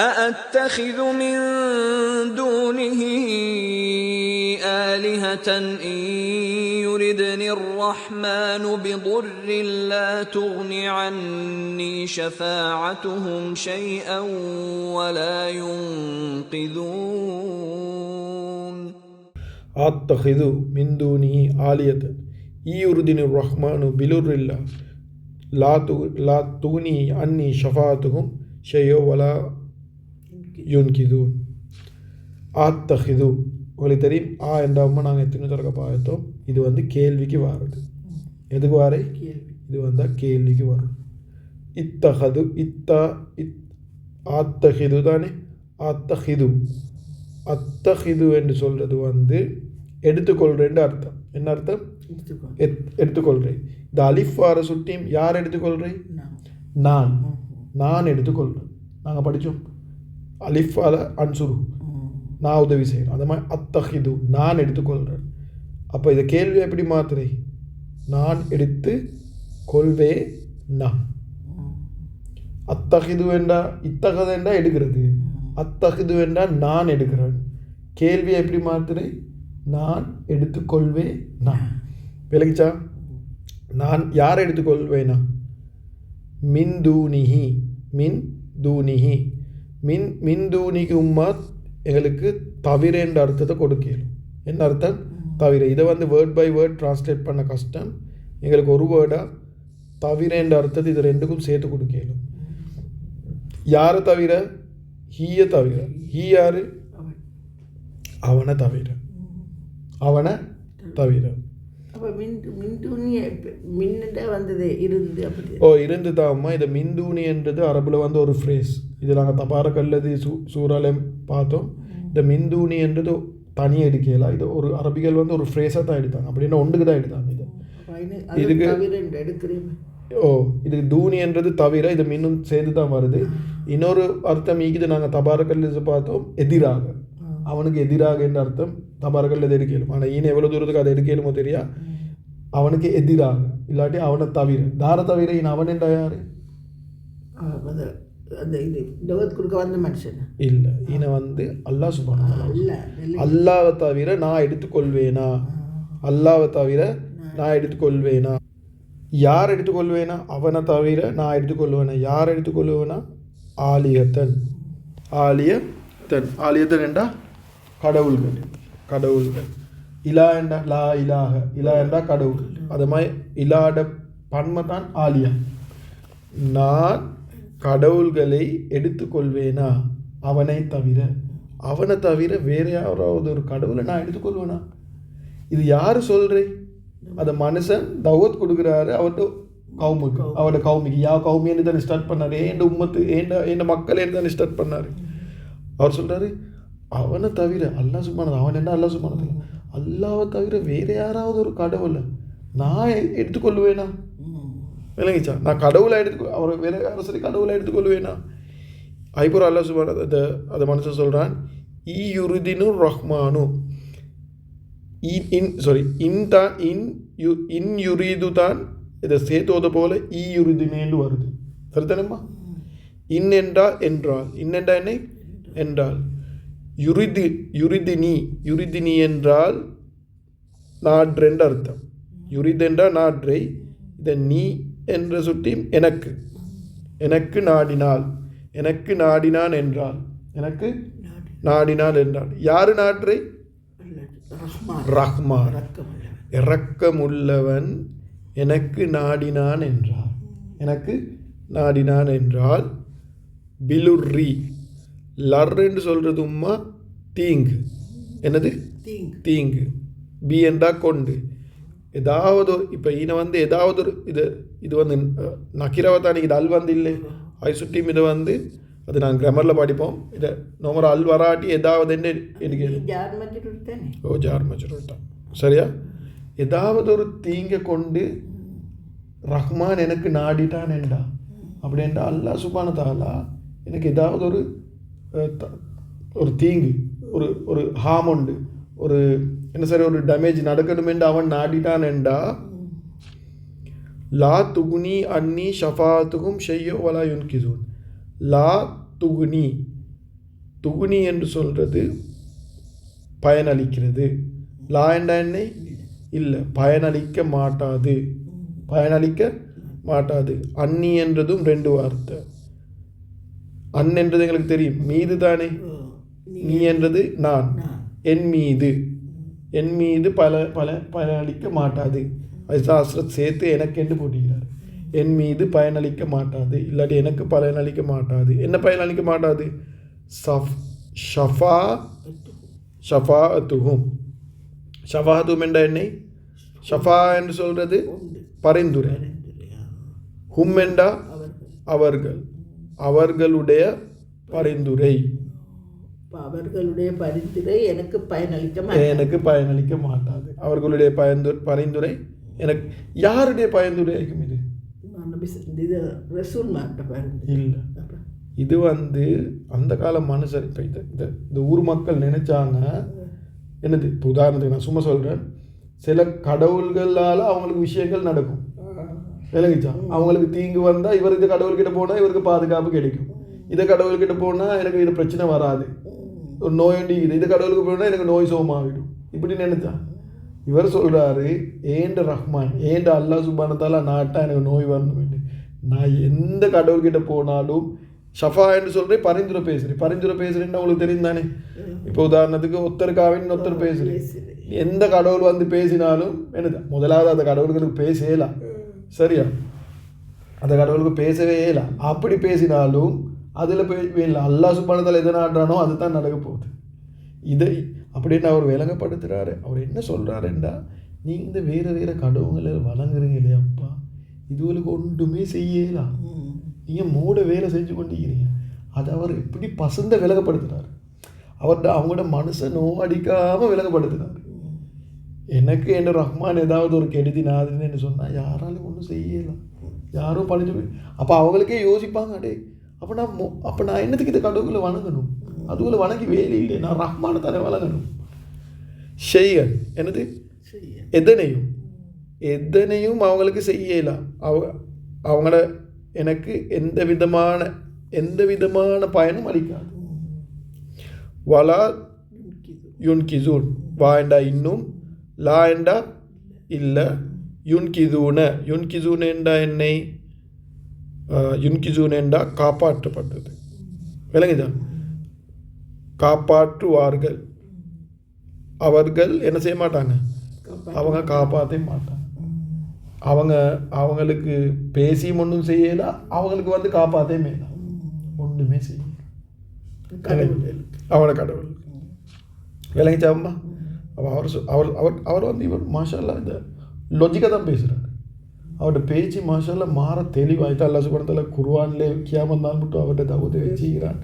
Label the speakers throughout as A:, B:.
A: أأتخذ من دونه آلهة إن يردني الرحمن بضر لا تغن عني شفاعتهم شيئا ولا ينقذون
B: أتخذ من دونه آلهة إن يردني الرحمن بضر لا تغني عني شفاعتهم شيئا ولا யுன்கிதூன். ஆத்தஹிது உங்களுக்கு தெரியும். என்றாமல் நாங்கள் எத்தனை தடவை பார்த்தோம். இது கேள்விக்கு வாருது. எதுக்கு வாரே? இது வந்தால் கேள்விக்கு வரும். இத்தஹது ஆத்தஹிது தானே. அத்தஹிது என்று சொல்கிறது எடுத்துக்கொள்கிறேன்னு அர்த்தம். என்ன அர்த்தம்? எடுத்துக்கொள்கிறேன். இந்த அலிஃப் வார சுட்டியும் யார் எடுத்துக்கொள்கிறேன்? நான் எடுத்துக்கொள்கிறேன். நாங்கள் படித்தோம் அலிஃபால அன்சுரு, நான் உதவி செய்கிறேன். அது மாதிரி அத்தஹிது நான் எடுத்துக்கொள்கிறேன். அப்போ இதை கேள்வி எப்படி மாத்துறேன்? நான் எடுத்து கொள்வே நான். அத்தஹிது வேண்டா இத்தகது வேண்டா எடுக்கிறது. அத்தஹிது வேண்டா நான் எடுக்கிறேன். கேள்வியை எப்படி மாத்துறேன்? நான் எடுத்துக்கொள்வே நான். விளங்கிச்சா? நான் யாரை எடுத்துக்கொள்வேனா? மின் தூணிஹி மின் தூணிக்கு உம்மாத் எங்களுக்கு தவிர என்ற அர்த்தத்தை கொடுக்கலும். என்ன அர்த்தம்? தவிர. இதை வேர்ட் பை வேர்ட் டிரான்ஸ்லேட் பண்ண கஷ்டம். எங்களுக்கு ஒரு வேர்டாக தவிர என்ற அர்த்தத்தை இது ரெண்டுக்கும் சேர்த்து கொடுக்கலும். யாரை தவிர? ஹீயை தவிர. ஹீ யாரு? அவனை தவிர. இருந்து தாம்மா. இதை மின்தூணி என்றது அரபுல ஒரு ஃப்ரேஸ். இது நாங்கள் தபாரக்கல்லது சூறாலையும் பார்த்தோம். இந்த மின்தூணி என்றது தனியாக எடுக்கலாம். இது ஒரு அரபிகள் ஒரு ஃப்ரேஸாக தான் எடுத்தாங்க. அப்படின்னா ஒன்றுக்கு தான் எடுத்தாங்க. இதுக்கு இது தூணி என்றது தவிர இது மின்னும் சேர்ந்து தான் வருது. இன்னொரு அர்த்தம் ஈக்குது. நாங்கள் தபாரக்கல்லது பார்த்தோம். எதிராக, அவனுக்கு எதிராக என்ற அர்த்தம் தபாரக்கல்லது எடுக்கலும். ஆனால் ஈன எவ்வளோ தூரத்துக்கு அதை எடுக்கலுமோ தெரியா. அவனுக்கு எதிராக இல்லாட்டி அவனை தவிர. தார தவிர அவன் என்றா யாரு? இல்லை, ஈன அல்லாஹ் சுப்ஹானஹு வ தஆலா. அல்லாஹ்வை தவிர நான் எடுத்துக்கொள்வேனா? அல்லாஹ்வை தவிர நான் எடுத்துக்கொள்வேனா? யார் எடுத்துக்கொள்வேனா? அவனை தவிர நான் எடுத்துக்கொள்வேனா? யார் எடுத்துக்கொள்வேனா? ஆலியத்தன் என்றா கடவுள்கள். இலா என்றா லா இலாஹ. இலா என்றா கடவுள். அது மாதிரி இலாட பன்மை தான் ஆலியா. நான் கடவுள்களை எடுத்துக்கொள்வேனா? அவனை தவிர வேற யாராவது ஒரு கடவுளை நான் எடுத்துக்கொள்வேனா? இது யார் சொல்கிறேன்? அதை மனுஷன் தௌவத் கொடுக்குறாரு அவர்கிட்ட கவுமுக்கு. அவரோட கவுமிக்கு கவுமின்னு தானே ஸ்டார்ட் பண்ணார். ஏண்ட உம்மத்து ஏண்ட மக்களேன்னு தானே ஸ்டார்ட் பண்ணார். அவர் சொல்கிறாரு அவனை தவிர. அல்லாஹ் சுப்ஹானஹு. அவன் என்ன? அல்லாஹ் சுப்ஹானஹு. அல்லாஹ்வை தவிர வேறு யாராவது ஒரு கடவுளை நான் எடுத்துக்கொள்வேனா? விளங்கிச்சா? நான் கடவுளை அவர் வேற யாரும் சரி கடவுளை எடுத்துக்கொள்வேனா? ஐபுரம் அல்லாஹ் சுப்ஹானஹு அதை மனுஷன் சொல்கிறான். யுரிதினு ரஹ்மானு இன் யுரிது தான் இதை சேர்த்துவதை போல யுரிதினேன்னு வருது. சரிதானம்மா? இன் என்றால் என்ன என்றால் யுரிதினி என்றால் நாட்ரென்று அர்த்தம். யுரித் என்றால் நாட்ரை. இதை நீ என்ற சுட்டி எனக்கு நாடினான் என்றால் யாரு நாட்ரை? ரஹ்மான். இரக்கமுள்ளவன் எனக்கு நாடினான் என்றால் பிலுர்ரி. லர் என்று சொல்கிறது உம்மா தீங்கு. என்னது? தீங்கு. பி என்றா கொண்டு. ஏதாவது இப்போ ஈன ஏதாவது ஒரு இது நக்கிரவத்தானி. இது அல் இல்லை ஐ சுட்டியும். இது அது நாங்கள் கிராமரில் படிப்போம். இதை நோமர அல் வராட்டி ஏதாவது என்ன எடுக்கணும்? ஜார் மஜ்ரூர். சரியா? ஏதாவது ஒரு தீங்கை கொண்டு ரஹ்மான் எனக்கு நாடிட்டான் என்றா. அப்படி என்றா அல்லாஹ் சுப்ஹானஹு வ தஆலா எனக்கு ஏதாவது ஒரு தீங்கு ஒரு ஹார்ம் உண்டு, ஒரு என்ன சரி ஒரு டேமேஜ் நடக்கணும் என்று அவன் நாடிட்டான் என்றா லா துகுனி அன்னி ஷஃபாத்துகும் ஷையோ வலா யுன்கிதூன். லா துகுனி துகுனி என்று சொல்கிறது பயனளிக்கிறது. லா என்ற என்ன இல்லை, பயனளிக்க மாட்டாது, பயனளிக்க மாட்டாது. அன்னி என்றதும் 2 வார்த்தை. அன் என்றது எங்களுக்கு தெரியும், மீது தானே. நீ என்றது நான், என் மீது, என் மீது பயனளிக்க மாட்டாது. சாஸ்திரத்தை சேர்த்து எனக்கு என்று போட்டுக்கிறார். என் மீது பயனளிக்க மாட்டாது, இல்லாட்டி எனக்கு பயனளிக்க மாட்டாது. என்ன பயனளிக்க மாட்டாது? ஷஃபாஅத்துஹும். ஷஃபாஅத்துஹும் என்ற என்ன? ஷஃபா என்று சொல்கிறது பரிந்துரை. ஹும் என்றா அவர்கள், அவர்களுடைய பரிந்துரை.
C: அவர்களுடைய பரிந்துரை எனக்கு
B: பயனளிக்க மாட்டாது. அவர்களுடைய பரிந்துரை எனக்கு. யாருடைய பரிந்துரை இருக்கும் இது? இல்லை, இது அந்த கால மனுஷர். இப்போ இந்த ஊர் மக்கள் நினைச்சாங்க என்னது, இப்போ உதாரணத்துக்கு நான் சும்மா சொல்கிறேன், சில கடவுள்களால் அவங்களுக்கு விஷயங்கள் நடக்கும், விளங்கிச்சா? அவங்களுக்கு தீங்கு வந்தால் இவர் இந்த கடவுள்கிட்ட போனால் இவருக்கு பாதுகாப்பு கிடைக்கும், இதை கடவுள்கிட்ட போனால் எனக்கு இது பிரச்சனை வராது, ஒரு நோயண்டிக்குது, இந்த கடவுளுக்கு போனால் எனக்கு நோய் சோமாகிடும், இப்படி நினைச்சா. இவர் சொல்கிறாரு, ஏண்ட ரஹ்மான், ஏண்ட அல்லாஹ் சுப்ஹானஹு நாட்டா எனக்கு நோய் வரணும் வேண்டி நான் எந்த கடவுள்கிட்ட போனாலும் ஷஃபா என்று சொல்கிறேன், பரிந்துரை பேசுகிறேன். பரிந்துரை பேசுகிறேன்னா உங்களுக்கு தெரியும் தானே. இப்போ உதாரணத்துக்கு ஒருத்தருக்காவின்னு ஒருத்தர் பேசுகிறேன், எந்த கடவுள் பேசினாலும் என்னது, முதலாவது அந்த கடவுள்களுக்கு பேசலாம், சரியா? அந்த கடவுளுக்கு பேசவே இல்லை. அப்படி பேசினாலும் அதில் இல்லை, அல்லாஹ் சுப்ஹானஹு எதை நாடுறானோ அதுதான் நடக்க போகுது. இதை அப்படின்னு அவர் விளங்கப்படுத்துகிறாரு. அவர் என்ன சொல்கிறாருண்டா, நீங்கள் இந்த வேறு வேறு கடவுள்களை வணங்குறீங்க இல்லையாப்பா, இதுகளுக்கு ஒன்றுமே செய்யலாம், நீங்கள் மூட வேலை செஞ்சு கொண்டிருக்கிறீங்க. அதை அவர் எப்படி பசந்த விலகப்படுத்துகிறார். அவங்களோட மனசை நோடிக்காமல் விலகப்படுத்துகிறார். எனக்கு என்ன ரஹ்மான் ஏதாவது ஒரு கெடுதி நாதுன்னு சொன்னால் யாராலும் ஒன்றும் செய்யலாம், யாரும் பணிஞ்சு. அப்போ அவங்களுக்கே யோசிப்பாங்க, அடே அப்போ நான் என்னத்துக்கு இந்த கடவுளை வணங்கணும், அதுகளை வணங்கி வேலை இல்லை, நான் ரஹ்மான தானே வணங்கணும். செய்யன் என்னது, எதனையும் அவங்களுக்கு செய்யலாம். அவங்கள எனக்கு எந்த விதமான பயனும் அளிக்காது. வலா யுன்கிசூன், வா என்றா இன்னும், லா என்றா இல்லை, யுன்கிசூன் என்றா என்னை, யுன்கிசூன் என்றா காப்பாற்றப்பட்டது, விளங்குதா? காப்பாற்றுவார்கள். அவர்கள் என்ன செய்ய மாட்டாங்க, அவங்க காப்பாற்ற மாட்டாங்க. அவங்களுக்கு பேசியும் ஒன்றும் செய்யலாம், அவங்களுக்கு காப்பாற்றே மேலாம், ஒன்றுமே செய்ய அவனோட கடவுள், விளங்கிச்சாம்மா? அவர் இவர் மாஷால்லா இந்த லொஜிக்காக தான் பேசுகிறார். அவரோட பேச்சு மாஷால்லா மாற தெளிவாயிட்டு அல்லாஹ் சுப்ஹானஹு வ தஆலா குர்ஆன்லே கியாமத் நாள் மட்டும் அவர்கிட்ட தௌவத்தை வச்சுக்கிறான்.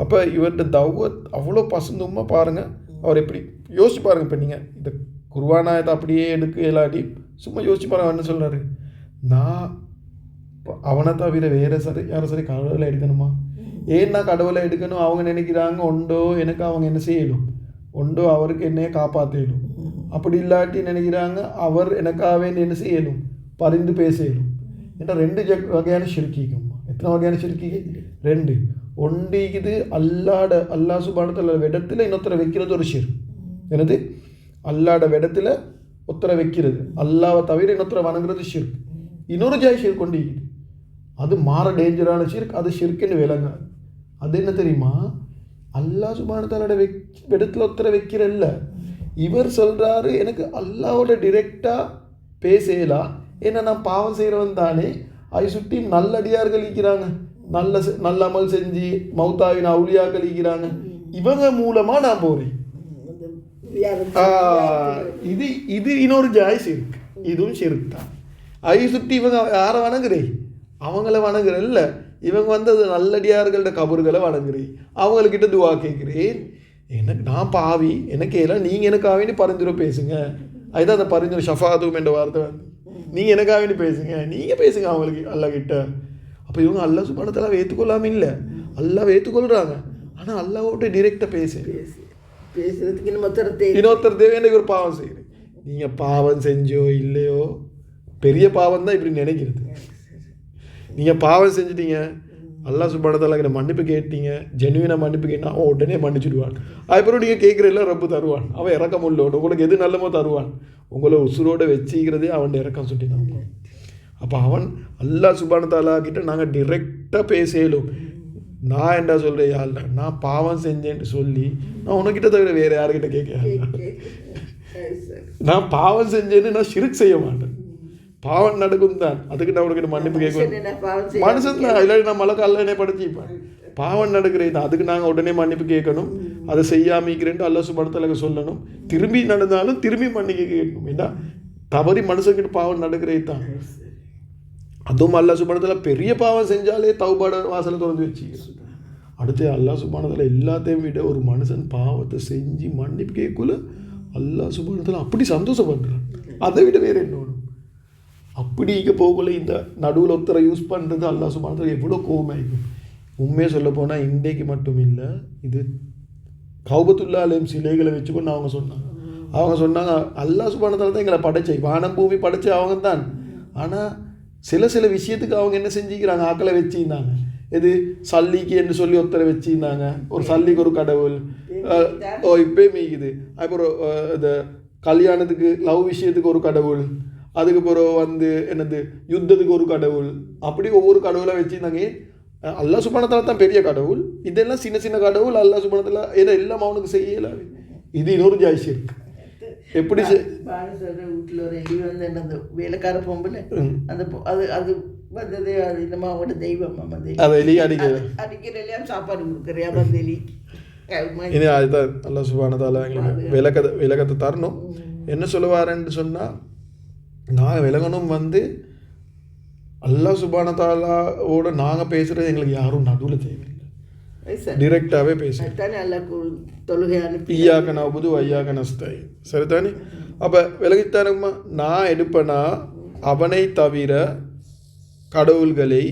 B: அப்போ இவர்கிட்ட தௌவத் அவ்வளோ பசந்துமா பாருங்கள். அவர் எப்படி யோசிச்சு பாருங்கள். இப்போ நீங்கள் இந்த குர்ஆனாயத்தை அப்படியே எடுக்க இல்லாட்டி சும்மா யோசிச்சு பாருங்கள். என்ன சொல்கிறாரு, நான் அவனை தவிர வேறு யாரும் சரி கடவுளை எடுக்கணுமா? ஏன் நான் கடவுளை எடுக்கணும்? அவங்க நினைக்கிறாங்க உண்டோ எனக்கு அவங்க என்ன செய்யலும், உண்டோ அவருக்கு என்னைய காப்பாற்றலும். அப்படி இல்லாட்டி நினைக்கிறாங்க அவர் எனக்காகவே என்ன செய்யலும், பரிந்து பேசலும். ஏன்னா 2 வகையான ஷிர்கிக்கும்மா. எத்தனை வகையான ஷிர்கிக்கு? 2. ஒன்றிக்குது அல்லாஹ் சுப்ஹானஹு வ தஆலா இடத்துல இன்னொருத்தரை வைக்கிறது ஒரு ஷிர்க். என்னது? அல்லாட இடத்துல ஒருத்தரை வைக்கிறது, அல்லாவை தவிர இன்னொருத்தரை வணங்குறது ஷிர்க். இன்னொரு ஜாய் ஷிர்க் கொண்டிருக்குது, அது மாற டேஞ்சரான ஷிர்க், அது ஷிர்க்குன்னு விளங்காது. அது என்ன தெரியுமா? அல்லாஹ் சுப்ஹானஹு வ தஆலா இடத்துல ஒருத்தரை வைக்கிறல்ல, இவர் சொல்கிறாரு எனக்கு அல்லாவோட டிரெக்டாக பேசலாம், ஏன்னா நான் பாவம் செய்கிறவன் தானே, அதை சுற்றி நல்லடியார்கள் இருக்கிறாங்க, நல்ல அமல் செஞ்சு மௌத்தாவின் அவுலியாக்கள் இருக்கிறாங்க, இவங்க மூலமாக நான் போகிறேன். இது இன்னொரு ஜாய் ஷிர்க், இதுவும் ஷிர்க் தான். அதை சுற்றி இவங்க யாரை வணங்குறே? அவங்கள வணங்குறல்ல, இவங்க அது நல்லடியார்களோட கபறுகளை வணங்குறேன், அவங்கக்கிட்ட துவா கேட்குறேன். எனக்கு நான் பாவி, எனக்கு எல்லாம் நீங்கள் எனக்காக வேண்டி பரிந்துரை பேசுங்க. அதுதான் அந்த பரிந்துரை ஷஃபாதும் என்ற வார்த்தை. நீங்கள் எனக்காக வேண்டி பேசுங்க, நீங்கள் பேசுங்க அவங்களுக்கு அல்லாஹ் கிட்ட. அப்போ இவங்க அல்லாஹ் சுப்ஹானஹு வ தஆலா ஏற்றுக்கொள்ளாமல் இல்லை, அல்லாஹ் ஏற்றுக்கொள்கிறாங்க. ஆனால் அல்லாஹ்வோட டிரெக்டாக பேசுறதுக்கு இன்னொருத்தர் தேவையான ஒரு பாவம் செய்யுது. நீங்கள் பாவம் செஞ்சோ இல்லையோ, பெரிய பாவம் தான் இப்படி நினைக்கிறது. நீங்கள் பாவம் செஞ்சிட்டீங்க, அல்லாஹ் சுப்ஹானஹு வ தஆலா கிட்ட மன்னிப்பு கேட்டீங்க, ஜெனுவினாக மன்னிப்பு கேட்டால் அவன் உடனே மன்னிச்சுடுவான். அதுக்கப்புறம் நீங்கள் கேட்குறதில்ல ரப்பு தருவான். அவன் இறக்கம் உள்ளவன், உங்களுக்கு எது நல்லமோ தருவான். உங்களை உசுரோடு வச்சுக்கிறதே அவன் இறக்கம் சுட்டினான். அப்போ அவன் அல்லாஹ் சுப்ஹானஹு வ தஆலா கிட்ட நாங்கள் டிரெக்டாக பேசலும். நான் என்ன சொல்கிறேன், யாழ்ல நான் பாவம் செஞ்சேன்னு சொல்லி நான் உனக்கிட்ட தவிர வேறு யாருக்கிட்ட கேட்க, நான் பாவம் செஞ்சேன்னு நான் ஷிர்க் செய்ய மாட்டேன். பாவம் நடக்கும் தான், அதுக்கு நான் உனக்கிட்ட மன்னிப்பு கேட்கணும். மனுஷன் தான், இல்லாட்டி நான் மழை காலில் என்ன படிச்சுப்பேன். பாவம் நடக்கிறது தான், அதுக்கு நாங்கள் உடனே மன்னிப்பு கேட்கணும். அதை செய்யாமிக்கிறேன்ட்டு அல்லாஹ் சுப்ஹானஹு வ தஆலா சொல்லணும். திரும்பி நடந்தாலும் திரும்பி மன்னிக்க கேட்கணும். ஏன்னா தவறி மனுஷங்கிட்ட பாவம் நடக்கிறது தான். அதுவும் அல்லாஹ் சுப்ஹானஹு வ தஆலா பெரிய பாவம் செஞ்சாலே தௌபாட வாசலை திறந்து வச்சுக்கிறோம். அடுத்து அல்லாஹ் சுப்ஹானஹு வ தஆலா எல்லாத்தையும் விட ஒரு மனுஷன் பாவத்தை செஞ்சு மன்னிப்பு கேட்கல அல்லாஹ் சுப்ஹானஹு வ தஆலா அப்படி சந்தோஷப்படுறான். அதை விட வேறு என்ன வேணும்? அப்படி இங்கே போகல இந்த நடுவில் ஒருத்தரை யூஸ் பண்ணுறது அல்லாஹ் சுப்ஹானஹு வ தஆலா எவ்வளோ கோவமாயிருக்கும். உண்மையை சொல்ல போனால் இன்றைக்கு மட்டும் இல்லை, இது கௌபத்துல்லாஹ் சிலைகளை வச்சுக்கொண்டு அவங்க சொன்னாங்க அல்லாஹ் சுப்ஹானஹு வ தஆலா தான் எங்களை படைச்சை, வானம் பூமி படைச்சை அவங்க தான். ஆனால் சில விஷயத்துக்கு அவங்க என்ன செஞ்சுக்கிறாங்க, ஆக்களை வச்சுருந்தாங்க. இது சல்லிக்கு என்று சொல்லி ஒருத்தரை வச்சுருந்தாங்க. ஒரு சல்லிக்கு ஒரு கடவுள் இப்போயே மீக்குது. அப்புறம் இந்த கல்யாணத்துக்கு லவ் விஷயத்துக்கு ஒரு கடவுள், அதுக்கு பிறகு என்னது யுத்தத்துக்கு ஒரு கடவுள், அப்படி ஒவ்வொரு கடவுளாக வச்சுருந்தாங்க. அல்லாஹ் சுப்ஹானஹு வ தஆலா தான் பெரிய கடவுள், இதெல்லாம் சின்ன சின்ன கடவுள். அல்லாஹ் சுப்ஹானஹு வ தஆலா ஏதோ எல்லாம் அவனுக்கு செய்யலை. இது இன்னொரு ஜாய்ஸ் இருக்கு. எப்படி
C: வீட்டில் ஒரு எலி அந்த வேலைக்கார பொம்பளை அந்த அது அது வந்தது, அது என்னமா அவனோட தெய்வம்,
B: அதை எலி
C: அடிக்கிறலையாம் சாப்பாடு கொடுக்குறியா அந்த எலி.
B: இனி அதுதான் அல்லாஹ் சுப்ஹானஹு வ தஆலா எங்களுக்கு விளக்கத்தை தரணும். என்ன சொல்லுவாருன்னு சொன்னால், நாங்கள் விளங்கணும் அல்லாஹ் சுப்ஹானஹு வ தஆலாவோட நாங்கள் பேசுகிறது எங்களுக்கு யாரும் நடுவில் தேவையில்லை, டிரெக்டாகவே பேசுகிறேன். ஈயாக்க நஅபுது வ ஈயாக்க நஸ்தஈன், சரிதானே? அப்போ விலகித்தானம்மா, நான் எடுப்பேனா அவனை தவிர கடவுள்களை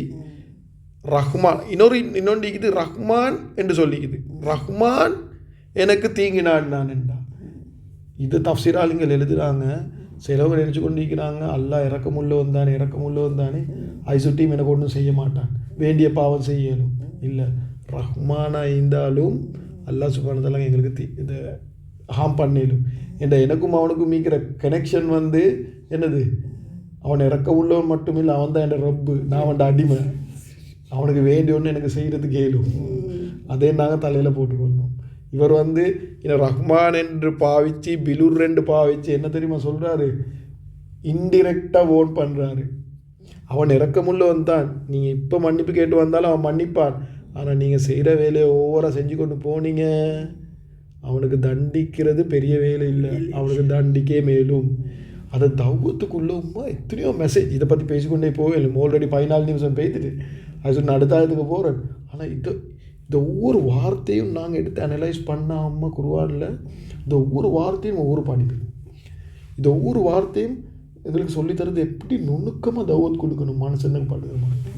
B: ரஹ்மான், இன்னொன்று இது ரஹ்மான் என்று சொல்லிக்குது. ரஹ்மான் எனக்கு தீங்கினான் நான் என்றா. இது தஃப்சீராளிங்கள் எழுதுகிறாங்க. சிலவர் நினச்சி கொண்டிருக்கிறாங்க அல்லாஹ் இறக்கமுள்ளவன் தானே ஐசுட்டியும் எனக்கு ஒன்றும் செய்ய மாட்டான், வேண்டிய பாவம் செய்யணும். இல்லை, ரஹ்மானாக இருந்தாலும் அல்லாஹ் சுப்ஹானஹு வ தஆலா எங்களுக்கு இதை ஹார்ம் பண்ணிடும். என்ற எனக்கும் அவனுக்கும் மீக்கிற கனெக்ஷன் என்னது, அவன் இறக்க உள்ளவன் மட்டும் இல்லை, அவன் தான் என் ரப்பு, நான் அவன் அடிமை. அவனுக்கு வேண்டிய ஒன்று எனக்கு செய்கிறதுக்கு கேளும், அதே நாங்கள் தலையில் போட்டுக்கொள்ளணும். இவர் ரஹ்மான் என்று பாவிச்சு பிலுர் என்று பாவிச்சு என்ன தெரியுமா சொல்கிறாரு, இன்டிரெக்டாக ஓன் பண்ணுறாரு. அவன் இறக்கமுள்ளவன் தான், நீங்கள் இப்போ மன்னிப்பு கேட்டு வந்தாலும் அவன் மன்னிப்பான். ஆனால் நீங்கள் செய்கிற வேலையை ஓவராக செஞ்சு கொண்டு போனீங்க, அவனுக்கு தண்டிக்கிறது பெரிய வேலை இல்லை, அவனுக்கு தண்டிக்கே மேலும். அதை தௌபத்துக்குள்ளமா எத்தனையோ மெசேஜ் இதை பற்றி பேசிக்கொண்டே போகலும். ஆல்ரெடி 14 நிமிஷம் பேசிட்டு அது சொல்லி அடுத்தாயத்துக்கு போகிறேன். ஆனால் இந்த ஒவ்வொரு வார்த்தையும் நாங்கள் எடுத்து அனலைஸ் பண்ணாமல் குர்ஆனில் இந்த ஒவ்வொரு வார்த்தையும் ஒவ்வொரு படிப்பு, இந்த ஒவ்வொரு வார்த்தையும் எங்களுக்கு சொல்லித்தரது எப்படி நுணுக்கமாக தௌவத் கொடுக்கணும் மனுஷனுக்கு படுகிற மாதிரி.